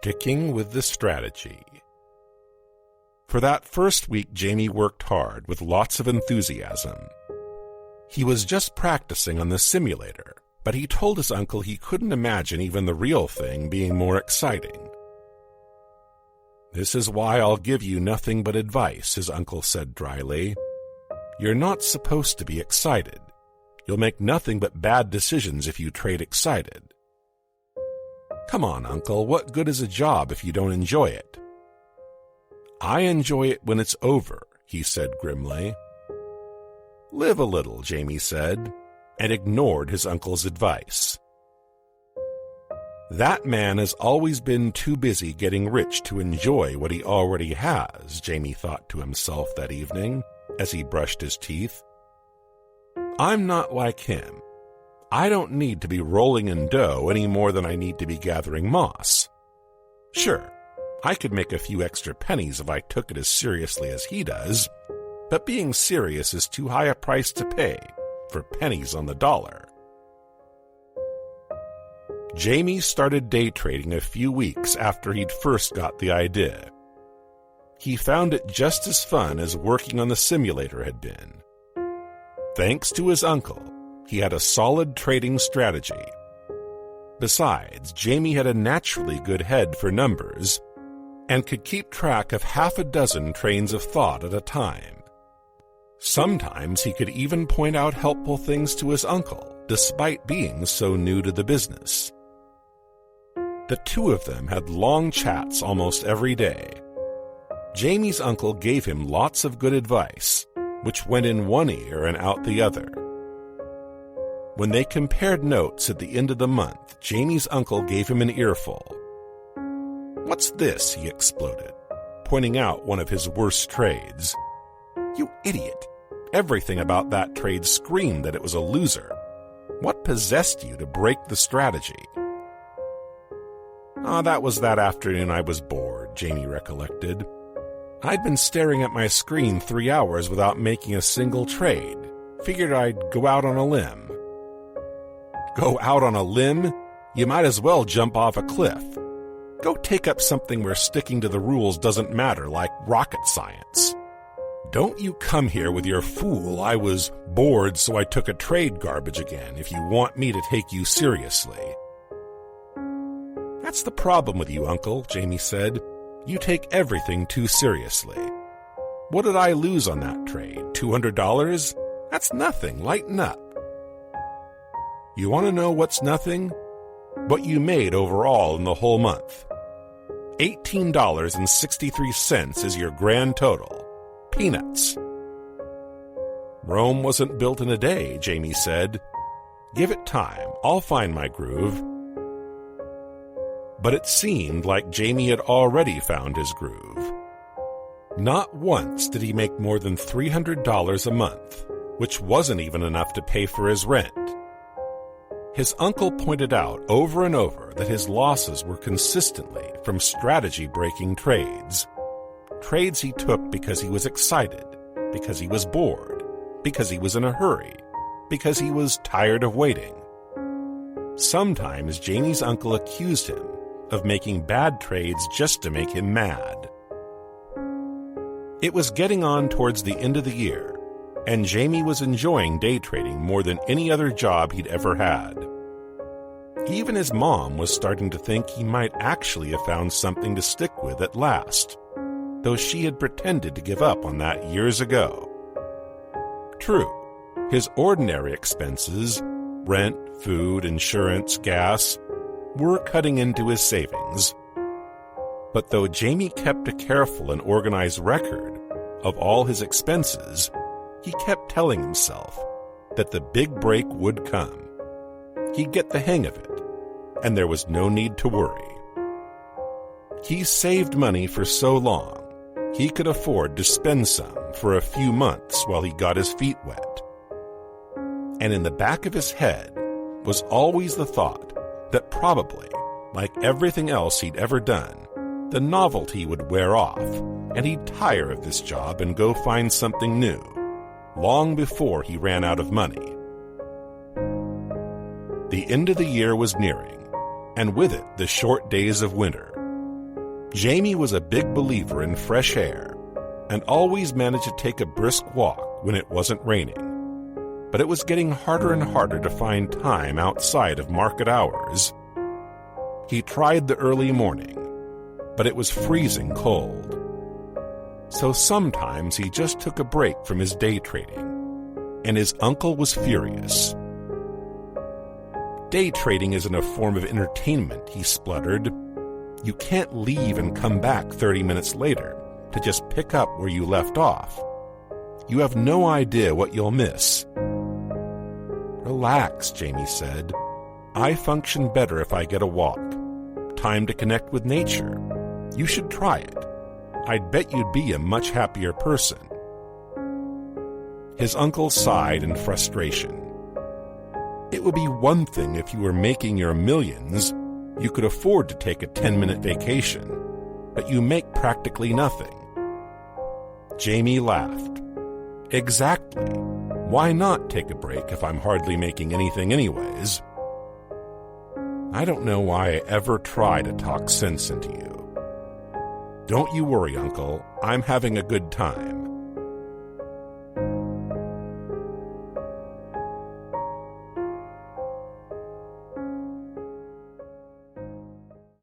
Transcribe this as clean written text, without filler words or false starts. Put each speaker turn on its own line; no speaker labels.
Sticking with the strategy. For that first week, Jamie worked hard with lots of enthusiasm. He was just practicing on the simulator, but he told his uncle he couldn't imagine even the real thing being more exciting. "This is why I'll give you nothing but advice," his uncle said dryly. "You're not supposed to be excited. You'll make nothing but bad decisions if you trade excited." "Come on, Uncle, what good is a job if you don't enjoy it?" "I enjoy it when it's over," he said grimly. "Live a little," Jamie said, and ignored his uncle's advice. That man has always been too busy getting rich to enjoy what he already has, Jamie thought to himself that evening as he brushed his teeth. I'm not like him. I don't need to be rolling in dough any more than I need to be gathering moss. Sure, I could make a few extra pennies if I took it as seriously as he does, but being serious is too high a price to pay for pennies on the dollar. Jamie started day trading a few weeks after he'd first got the idea. He found it just as fun as working on the simulator had been. Thanks to his uncle, he had a solid trading strategy. Besides, Jamie had a naturally good head for numbers and could keep track of half a dozen trains of thought at a time. Sometimes he could even point out helpful things to his uncle, despite being so new to the business. The two of them had long chats almost every day. Jamie's uncle gave him lots of good advice, which went in one ear and out the other. When they compared notes at the end of the month, Jamie's uncle gave him an earful. "What's this?" he exploded, pointing out one of his worst trades. "You idiot! Everything about that trade screamed that it was a loser. What possessed you to break the strategy?" That was that afternoon I was bored," Jamie recollected. "I'd been staring at my screen 3 hours without making a single trade. Figured I'd go out on a limb." "Go out on a limb? You might as well jump off a cliff. Go take up something where sticking to the rules doesn't matter, like rocket science. Don't you come here with your fool I was bored so I took a trade garbage again if you want me to take you seriously." "That's the problem with you, Uncle," Jamie said. "You take everything too seriously. What did I lose on that trade? $200? That's nothing. Lighten up." "You want to know what's nothing? What you made overall in the whole month. $18.63 is your grand total. Peanuts." "Rome wasn't built in a day," Jamie said. "Give it time. I'll find my groove." But it seemed like Jamie had already found his groove. Not once did he make more than $300 a month, which wasn't even enough to pay for his rent. His uncle pointed out over and over that his losses were consistently from strategy-breaking trades. Trades he took because he was excited, because he was bored, because he was in a hurry, because he was tired of waiting. Sometimes Jamie's uncle accused him of making bad trades just to make him mad. It was getting on towards the end of the year, and Jamie was enjoying day trading more than any other job he'd ever had. Even his mom was starting to think he might actually have found something to stick with at last, though she had pretended to give up on that years ago. True, his ordinary expenses, rent, food, insurance, gas, were cutting into his savings. But though Jamie kept a careful and organized record of all his expenses, he kept telling himself that the big break would come. He'd get the hang of it, and there was no need to worry. He saved money for so long, he could afford to spend some for a few months while he got his feet wet. And in the back of his head was always the thought that probably, like everything else he'd ever done, the novelty would wear off, and he'd tire of this job and go find something new, long before he ran out of money. The end of the year was nearing, and with it the short days of winter. Jamie was a big believer in fresh air and always managed to take a brisk walk when it wasn't raining. But it was getting harder and harder to find time outside of market hours. He tried the early morning, but it was freezing cold. So sometimes he just took a break from his day trading, and his uncle was furious. "Day trading isn't a form of entertainment," he spluttered. "You can't leave and come back 30 minutes later to just pick up where you left off. You have no idea what you'll miss." "Relax," Jamie said. "I function better if I get a walk. Time to connect with nature. You should try it. I'd bet you'd be a much happier person." His uncle sighed in frustration. "It would be one thing if you were making your millions. You could afford to take a 10-minute vacation, but you make practically nothing." Jamie laughed. "Exactly. Why not take a break if I'm hardly making anything anyways?" "I don't know why I ever try to talk sense into you." "Don't you worry, Uncle. I'm having a good time.